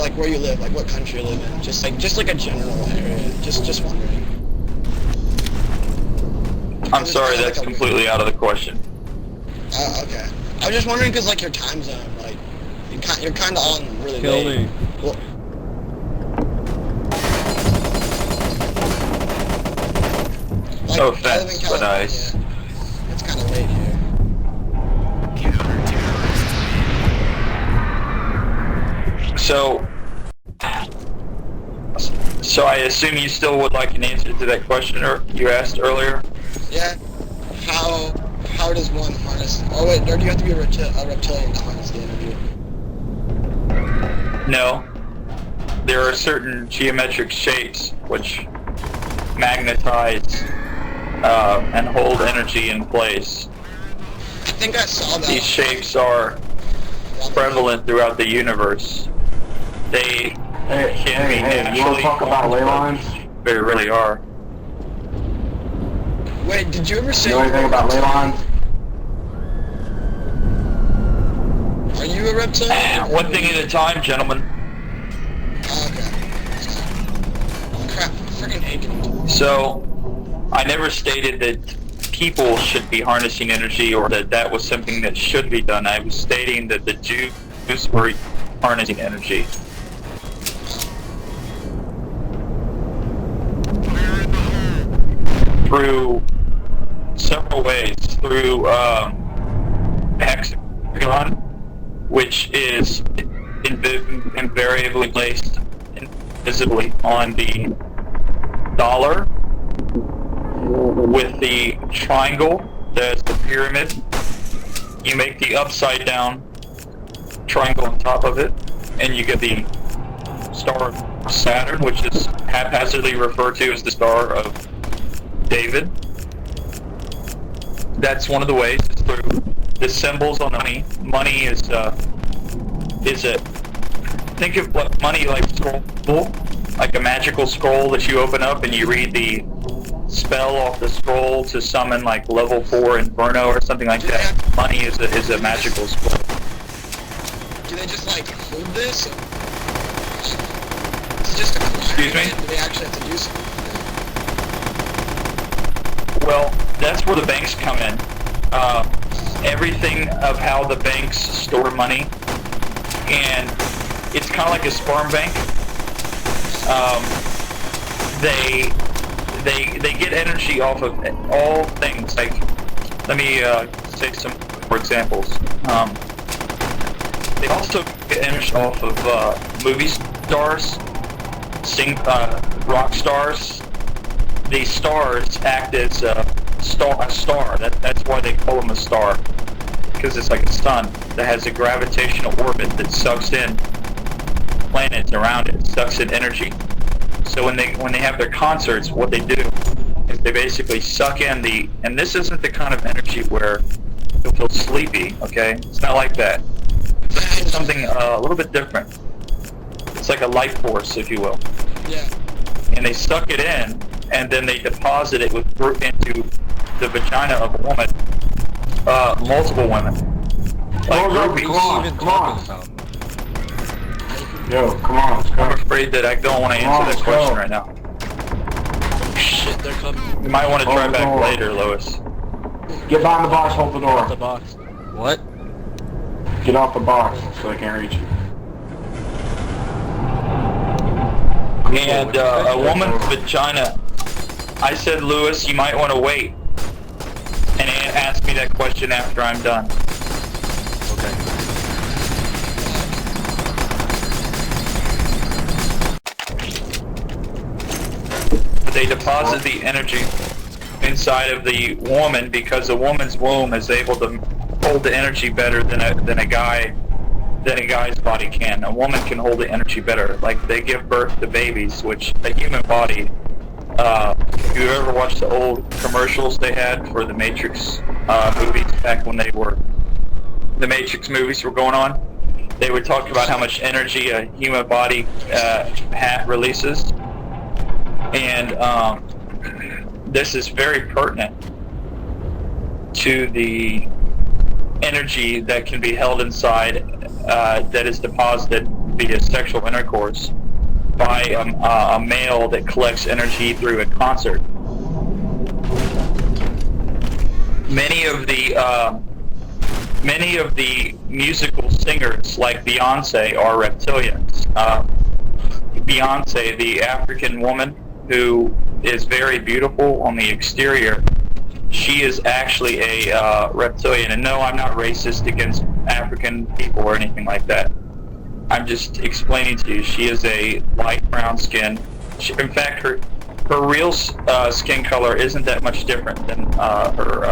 like where you live, like what country you live in, just like a general area. Just wondering. I'm sorry, that's completely out of the question. Okay. I was just wondering because like your time zone, like you're kind of on really Kill late. me. Well, like, No I live in offense, but California. It's kind of late here. So I assume you still would like an answer to that question you asked earlier? Yeah. How does one harness? Oh wait, or do you have to be a reptilian to harness the energy? No. There are certain geometric shapes which magnetize and hold energy in place. I think I saw that. These shapes are prevalent throughout the universe. They can be naturally. You want to talk about ley lines? They really are. Wait, did you ever say? You know anything about ley lines? Are you a reptilian? One thing at a time, gentlemen. Oh, okay. Crap, I freaking hate it. So, I never stated that people should be harnessing energy or that was something that should be done. I was stating that the Jews were harnessing energy. Through several ways. Through hexagon, which is invariably placed invisibly on the dollar, with the triangle, that's the pyramid. You make the upside down triangle on top of it, and you get the star of Saturn, which is haphazardly referred to as the Star of David. That's one of the ways, is through the symbols on the money. Money is a, think of what money like scroll, like a magical scroll that you open up and you read the spell off the scroll to summon like level 4 Inferno or something like that. Money is a magical scroll. Do they just like hold this? Is it just a Excuse me? Do they actually have to do something? Well, that's where the banks come in. Everything of how the banks store money, and it's kind of like a sperm bank. They get energy off of all things. Like, let me say some more examples. They also get energy off of movie stars, rock stars. These stars act as a star. That's why they call them a star, because it's like a sun that has a gravitational orbit that sucks in planets around it, sucks in energy. So when they have their concerts, what they do is they basically suck in and this isn't the kind of energy where you'll feel sleepy, okay? It's not like that. It's something a little bit different. It's like a life force, if you will. Yeah. And they suck it in, and then they deposit it into the vagina of a woman, multiple women. Like groupies. Come on. Yo, come on. I'm afraid that I don't want to answer that question right now. Shit, they're coming. You might want to try back later, Lois. Get behind the box, hold the door. The box. What? Get off the box so they can't reach you. And a woman's vagina. I said, Lewis, you might want to wait and ask me that question after I'm done. Okay. They deposit the energy inside of the woman because the woman's womb is able to hold the energy better than a guy's body can. A woman can hold the energy better. Like, they give birth to babies, which a human body. If you ever watched the old commercials they had for the Matrix movies back when the Matrix movies were going on, they would talk about how much energy a human body releases. And this is very pertinent to the energy that can be held inside that is deposited via sexual intercourse by a male that collects energy through a concert. Many of the musical singers, like Beyonce, are reptilians. Beyonce, the African woman who is very beautiful on the exterior, she is actually a reptilian. And no, I'm not racist against African people or anything like that. I'm just explaining to you, she is a light brown skin. In fact, her real skin color isn't that much different than her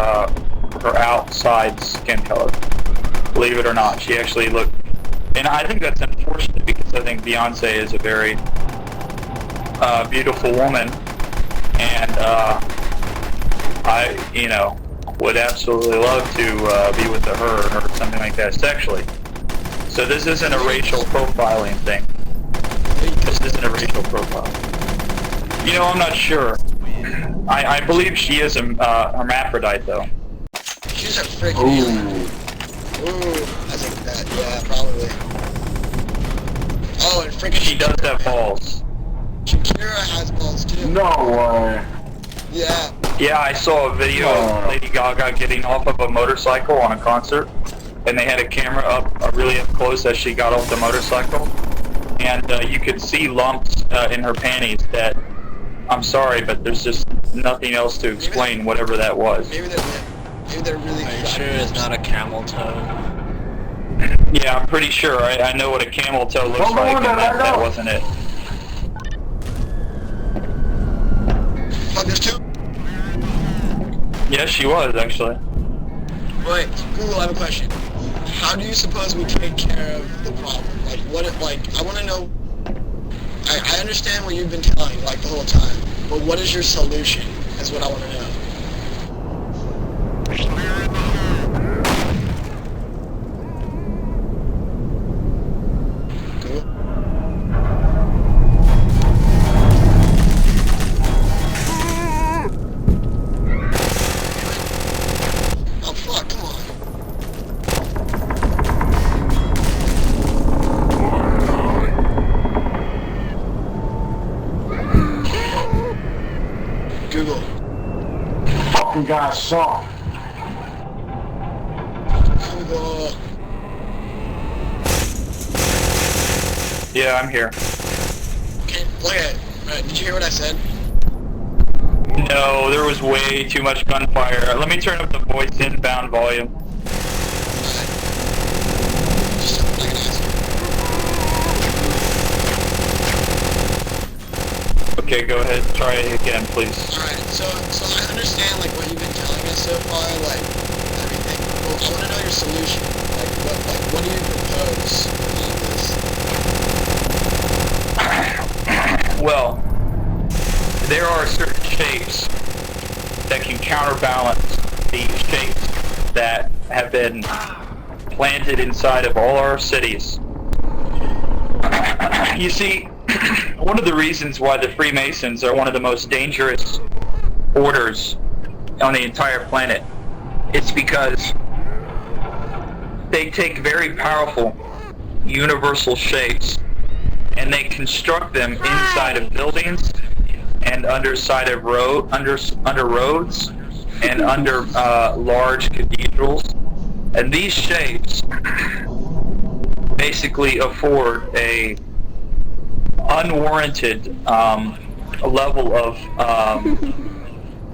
outside skin color. Believe it or not, she actually looked. And I think that's unfortunate because I think Beyonce is a very beautiful woman, and I, would absolutely love to be with her or something like that sexually. So this isn't a racial profiling thing. This isn't a racial profile. I'm not sure. I believe she is a hermaphrodite, though. She's a freaking. Ooh, I think that, yeah, probably. Oh, and freaking. She does have balls. Shakira has balls too. No way. Yeah. Yeah, I saw a video of Lady Gaga getting off of a motorcycle on a concert, and they had a camera up really up close as she got off the motorcycle, and you could see lumps in her panties that, I'm sorry, but there's just nothing else to explain whatever that was. Maybe they're really. Are you sure it's not a camel toe? Yeah, I'm pretty sure. I know what a camel toe looks like, and that wasn't it. Fuck, there's two. Yes, she was, actually. Wait, Google, I have a question. How do you suppose we take care of the problem? I want to know. I understand what you've been telling, the whole time, but what is your solution? That's what I want to know. Google? Oh, fuck, come on. Google. Fucking guy saw. Google. Yeah, I'm here. Okay, look at it. Did you hear what I said? No, there was way too much gunfire. Let me turn up the voice inbound volume. Just something I can ask you. Okay, go ahead. Try it again, please. Alright, so I understand what you've been telling us so far, everything. Well, I want to know your solution. What do you propose for all this? Well, there are certain shapes that can counterbalance the shapes that have been planted inside of all our cities. You see, one of the reasons why the Freemasons are one of the most dangerous orders on the entire planet is because they take very powerful universal shapes and they construct them inside of buildings and underside of under roads and under large cathedrals. And these shapes basically afford a unwarranted level of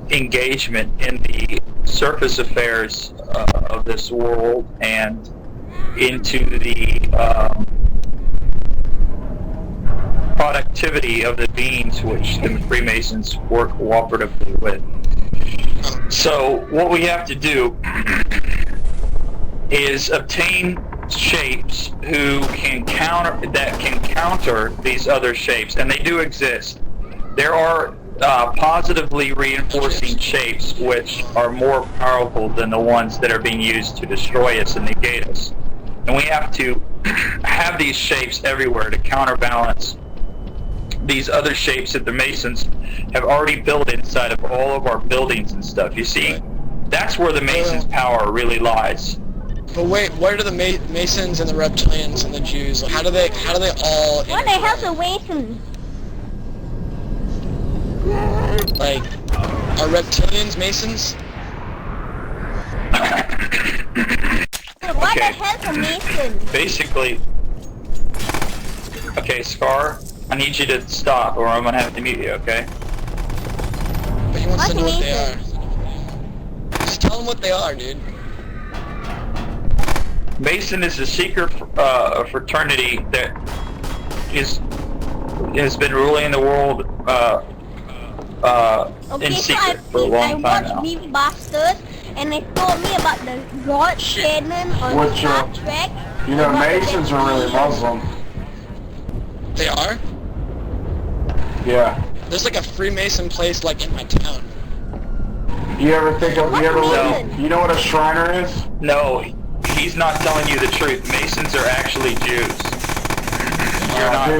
engagement in the surface affairs of this world and into the productivity of the beings which the Freemasons work cooperatively with. So what we have to do is obtain shapes who can counter these other shapes, and they do exist. There are positively reinforcing shapes which are more powerful than the ones that are being used to destroy us and negate us. And we have to have these shapes everywhere to counterbalance these other shapes that the Masons have already built inside of all of our buildings and stuff. You see, that's where the Masons' power really lies. But wait, what are the Masons and the reptilians and the Jews? How do they all What the hell's a Mason? like are reptilians Masons? What Okay. the hell's a Mason? Basically, okay, Scar, I need you to stop or I'm gonna have to mute you, okay? But he wants to know What's what they Mason? are. Just tell him what they are, dude. Mason is a secret fraternity that has been ruling the world Okay, in so secret for a long time now. I watched Beef Busters, and they told me about the God Canon on Which, Star Trek. You know, about the Masons are really Muslim. They are? Yeah. There's like a Freemason place like in my town. You ever think of, you ever, Mason? you know what a Shriner is? No, he's not telling you the truth. Masons are actually Jews. You're not. Dude,